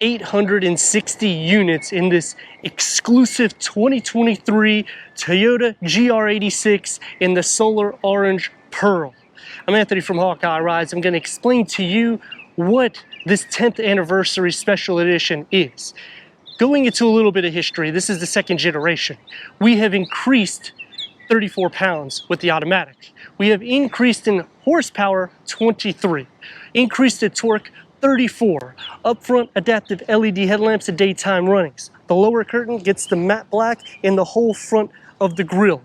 860 units in this exclusive 2023 Toyota GR86 in the solar orange pearl. I'm Anthony from Hawkeye Rides. I'm going to explain to you what this 10th anniversary special edition is. Going into a little bit of history, this is the second generation. We have increased 34 pounds with the automatic. We have increased in horsepower 23, increased in torque 34, upfront adaptive LED headlamps and daytime runnings. The lower curtain gets the matte black in the whole front of the grille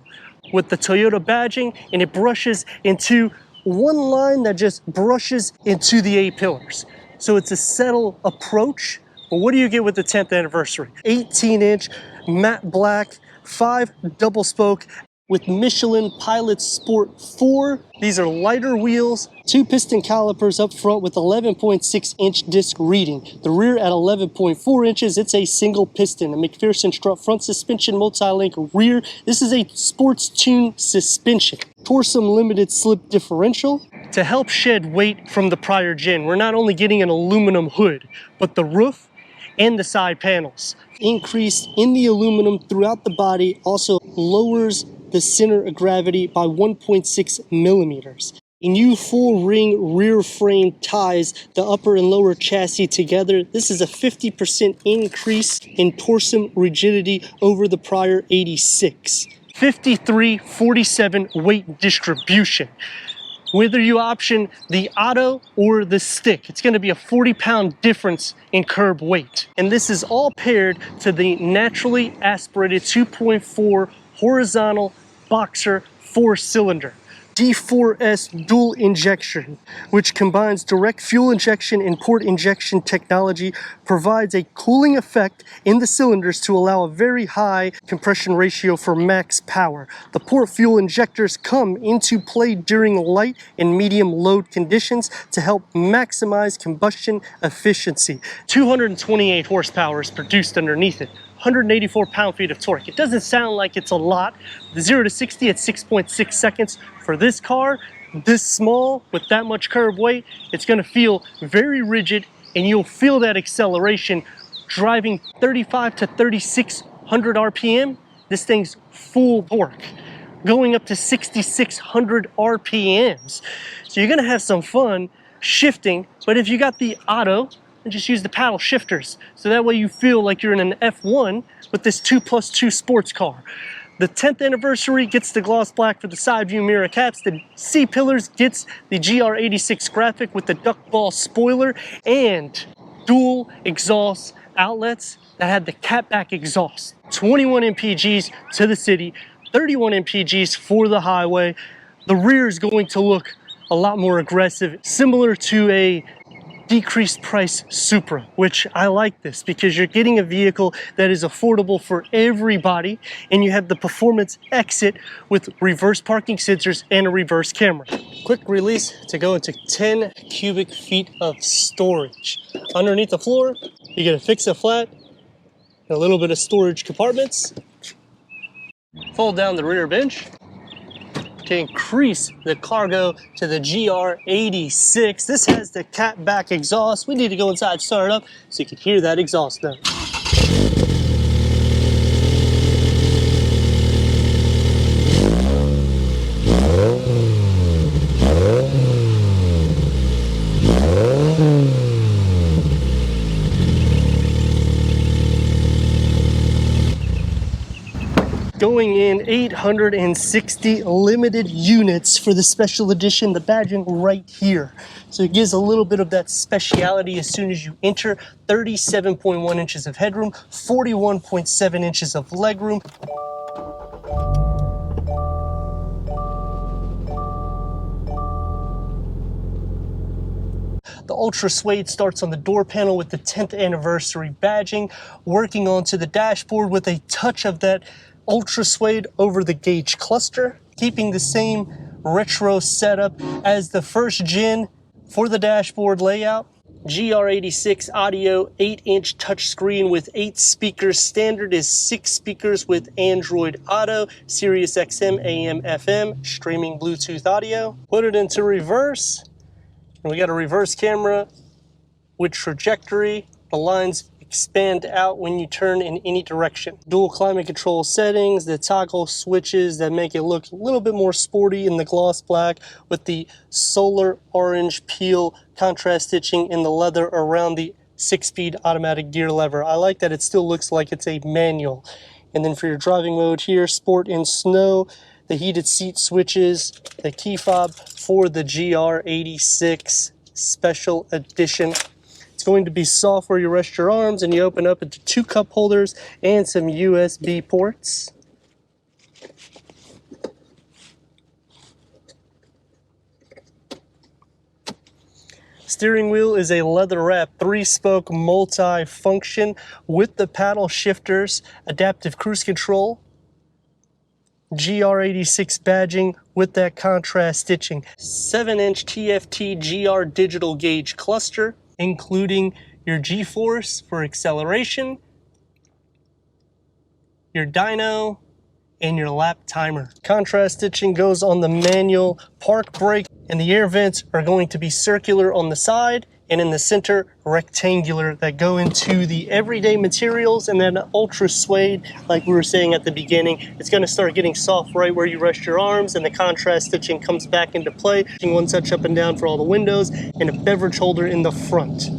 with the Toyota badging, and it brushes into one line that just brushes into the A-pillars. So it's a subtle approach, but what do you get with the 10th anniversary? 18-inch matte black, 5 double spoke with Michelin Pilot Sport 4. These are lighter wheels, 2 piston calipers up front with 11.6-inch disc reading. The rear at 11.4 inches, it's a single piston, a McPherson strut front suspension, multi-link rear. This is a sports tune suspension. Torsum limited slip differential. To help shed weight from the prior gen, we're not only getting an aluminum hood, but the roof and the side panels. Increase in the aluminum throughout the body also lowers the center of gravity by 1.6 millimeters. A new full ring rear frame ties the upper and lower chassis together. This is a 50% increase in torsum rigidity over the prior 86. 53-47 weight distribution. Whether you option the auto or the stick, it's going to be a 40-pound difference in curb weight. And this is all paired to the naturally aspirated 2.4 horizontal boxer 4-cylinder D4S dual injection, which combines direct fuel injection and port injection technology, provides a cooling effect in the cylinders to allow a very high compression ratio for max power. The port fuel injectors come into play during light and medium load conditions to help maximize combustion efficiency. 228 horsepower is produced underneath it. 184 pound-feet of torque. It doesn't sound like it's a lot. The 0 to 60 at 6.6 seconds. For this car, this small, with that much curb weight, it's gonna feel very rigid, and you'll feel that acceleration driving 35 to 3,600 RPM. This thing's full torque, going up to 6,600 RPMs. So you're gonna have some fun shifting, but if you got the auto, and just use the paddle shifters, so that way you feel like you're in an F1 with this 2+2 sports car. The 10th anniversary gets the gloss black for the side view mirror caps. The C-pillars gets the GR86 graphic with the duck ball spoiler and dual exhaust outlets that had the catback exhaust. 21 mpgs to the city, 31 mpgs for the highway. The rear is going to look a lot more aggressive, similar to a decreased price Supra, which I like this because you're getting a vehicle that is affordable for everybody, and you have the performance exit with reverse parking sensors and a reverse camera. Quick release to go into 10 cubic feet of storage. Underneath the floor, you get a fix-it flat, and a little bit of storage compartments. Fold down the rear bench to increase the cargo to the GR86. This has the catback exhaust. We need to go inside, start it up, so you can hear that exhaust note. Going in 860 limited units for the special edition, the badging right here. So it gives a little bit of that speciality as soon as you enter. 37.1 inches of headroom, 41.7 inches of legroom. The Ultra Suede starts on the door panel with the 10th anniversary badging, working onto the dashboard with a touch of that Ultra Suede over the gauge cluster, keeping the same retro setup as the first gen for the dashboard layout. GR86 audio, 8-inch touchscreen with 8 speakers. Standard is 6 speakers with Android Auto, Sirius XM, AM, FM, streaming Bluetooth audio. Put it into reverse, and we got a reverse camera with trajectory, The lines expand out when you turn in any direction. Dual climate control settings, the toggle switches that make it look a little bit more sporty in the gloss black with the solar orange peel contrast stitching in the leather around the 6-speed automatic gear lever. I like that it still looks like it's a manual. And then for your driving mode here, sport and snow, the heated seat switches, the key fob for the GR86 special edition. It's going to be soft where you rest your arms, and you open up into 2 cup holders and some USB ports. Steering wheel is a leather wrap 3-spoke multi-function with the paddle shifters, adaptive cruise control, GR86 badging with that contrast stitching, 7-inch TFT GR digital gauge cluster, including your G-force for acceleration, your dyno, and your lap timer. Contrast stitching goes on the manual park brake, and the air vents are going to be circular on the side and in the center rectangular that go into the everyday materials, and then ultra suede, like we were saying at the beginning. It's going to start getting soft right where you rest your arms, and the contrast stitching comes back into play. One touch up and down for all the windows, and a beverage holder in the front.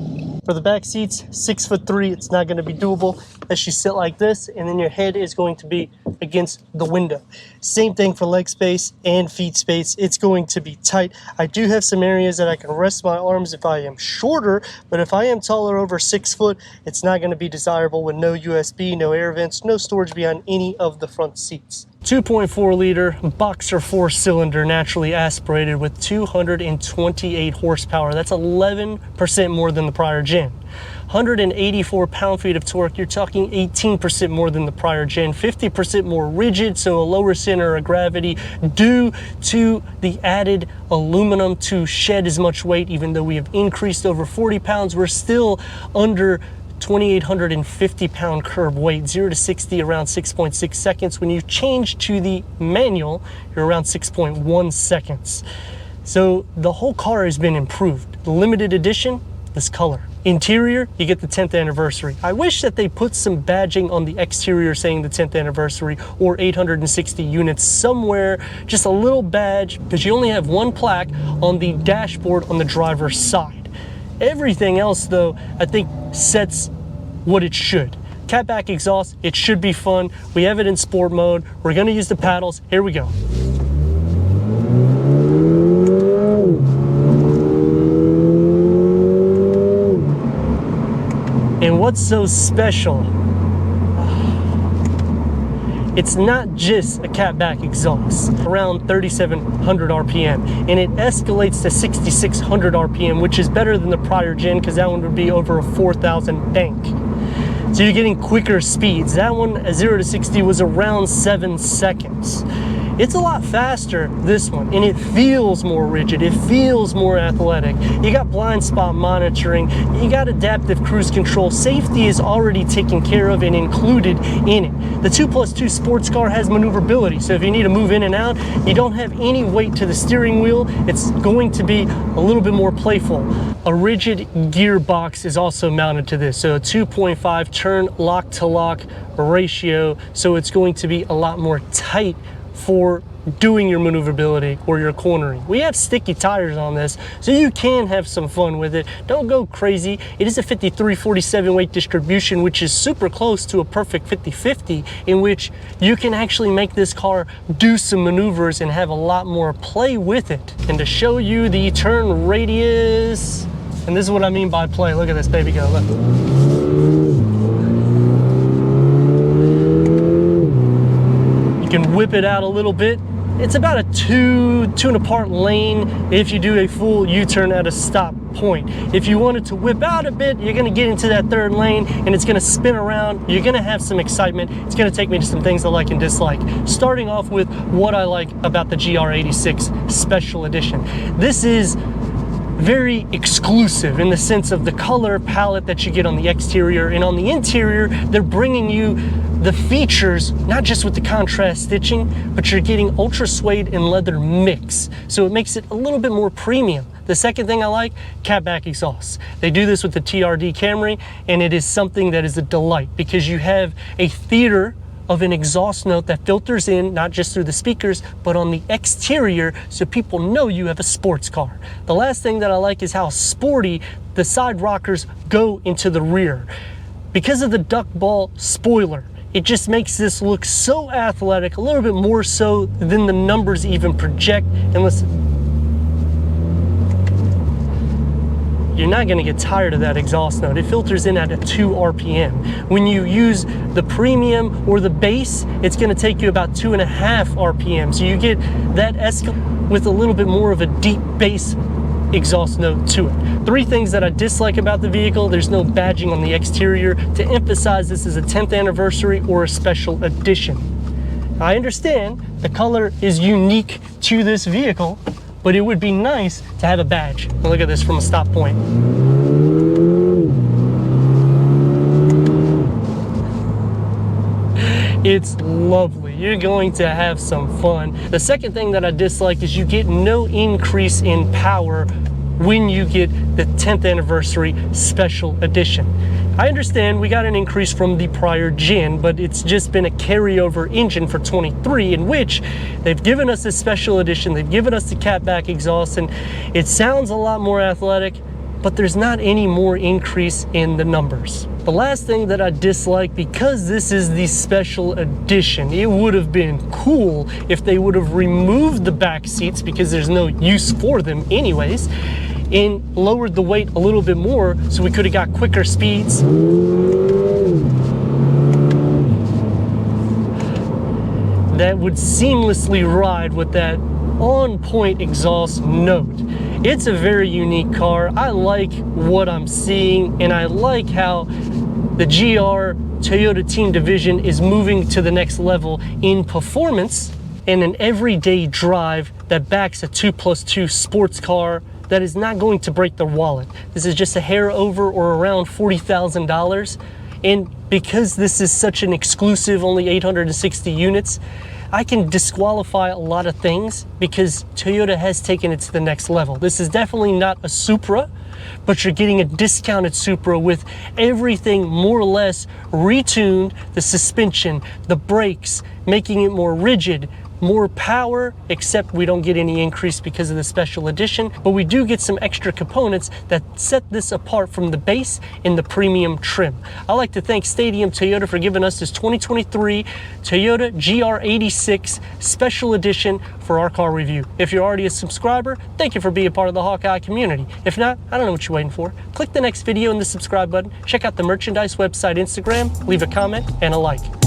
For the back seats, 6'3", it's not going to be doable as you sit like this, and then your head is going to be against the window. Same thing for leg space and feet space. It's going to be tight. I do have some areas that I can rest my arms if I am shorter, but if I am taller, over 6 foot, it's not going to be desirable with no USB, no air vents, no storage behind any of the front seats. 2.4 liter boxer 4-cylinder naturally aspirated with 228 horsepower. That's 11% more than the prior gen. 184 pound-feet of torque. You're talking 18% more than the prior gen. 50% more rigid, so a lower center of gravity due to the added aluminum to shed as much weight. Even though we have increased over 40 pounds, we're still under 2,850 pound curb weight. 0 to 60 around 6.6 seconds. When you change to the manual, you're around 6.1 seconds. So the whole car has been improved. The limited edition, this color. Interior, you get the 10th anniversary. I wish that they put some badging on the exterior saying the 10th anniversary or 860 units somewhere, just a little badge, because you only have one plaque on the dashboard on the driver's side. Everything else, though, I think sets what it should. Catback exhaust, it should be fun. We have it in sport mode. We're gonna use the paddles. Here we go. And what's so special? It's not just a catback exhaust, around 3,700 RPM, and it escalates to 6,600 RPM, which is better than the prior gen, because that one would be over a 4,000 bank. So you're getting quicker speeds. That one, 0 to 60, was around 7 seconds. It's a lot faster, this one, and it feels more rigid. It feels more athletic. You got blind spot monitoring. You got adaptive cruise control. Safety is already taken care of and included in it. The 2+2 sports car has maneuverability, so if you need to move in and out, you don't have any weight to the steering wheel. It's going to be a little bit more playful. A rigid gearbox is also mounted to this, so a 2.5 turn lock-to-lock ratio, so it's going to be a lot more tight for doing your maneuverability or your cornering. We have sticky tires on this, so you can have some fun with it. Don't go crazy. It is a 53-47 weight distribution, which is super close to a perfect 50-50, in which you can actually make this car do some maneuvers and have a lot more play with it. And to show you the turn radius, and this is what I mean by play. Look at this baby go, look. You can whip it out a little bit. It's about a two and a part lane if you do a full U-turn at a stop point. If you wanted to whip out a bit, you're gonna get into that third lane and it's gonna spin around. You're gonna have some excitement. It's gonna take me to some things I like and dislike. Starting off with what I like about the GR86 Special Edition. This is very exclusive in the sense of the color palette that you get on the exterior, and on the interior they're bringing you the features not just with the contrast stitching, but you're getting ultra suede and leather mix, so it makes it a little bit more premium. The second thing I like, catback exhaust. They do this with the TRD Camry, and it is something that is a delight because you have a theater of an exhaust note that filters in not just through the speakers but on the exterior, so people know you have a sports car. The last thing that I like is how sporty the side rockers go into the rear. Because of the duck ball spoiler, it just makes this look so athletic, a little bit more so than the numbers even project. And listen, you're not going to get tired of that exhaust note. It filters in at a 2 RPM. When you use the premium or the base, it's going to take you about 2.5 RPM. So you get that escalate with a little bit more of a deep bass exhaust note to it. 3 things that I dislike about the vehicle: there's no badging on the exterior to emphasize this is a 10th anniversary or a special edition. I understand the color is unique to this vehicle, but it would be nice to have a badge. Now look at this from a stop point. It's lovely. You're going to have some fun. The second thing that I dislike is you get no increase in power when you get the 10th anniversary special edition. I understand we got an increase from the prior gen, but it's just been a carryover engine for 23, in which they've given us this special edition, they've given us the catback exhaust, and it sounds a lot more athletic, but there's not any more increase in the numbers. The last thing that I dislike, because this is the special edition, it would have been cool if they would have removed the back seats, because there's no use for them anyways, and lowered the weight a little bit more so we could have got quicker speeds. That would seamlessly ride with that on-point exhaust note. It's a very unique car. I like what I'm seeing, and I like how the GR Toyota Team Division is moving to the next level in performance and an everyday drive that backs a 2+2 sports car that is not going to break the wallet. This is just a hair over or around $40,000. And because this is such an exclusive, only 860 units, I can disqualify a lot of things because Toyota has taken it to the next level. This is definitely not a Supra, but you're getting a discounted Supra with everything more or less retuned, the suspension, the brakes, making it more rigid, more power, except we don't get any increase because of the special edition, but we do get some extra components that set this apart from the base in the premium trim. I'd like to thank Stadium Toyota for giving us this 2023 Toyota GR86 special edition for our car review. If you're already a subscriber, thank you for being part of the Hawkeye community. If not, I don't know what you're waiting for. Click the next video and the subscribe button, check out the merchandise website, Instagram, leave a comment and a like.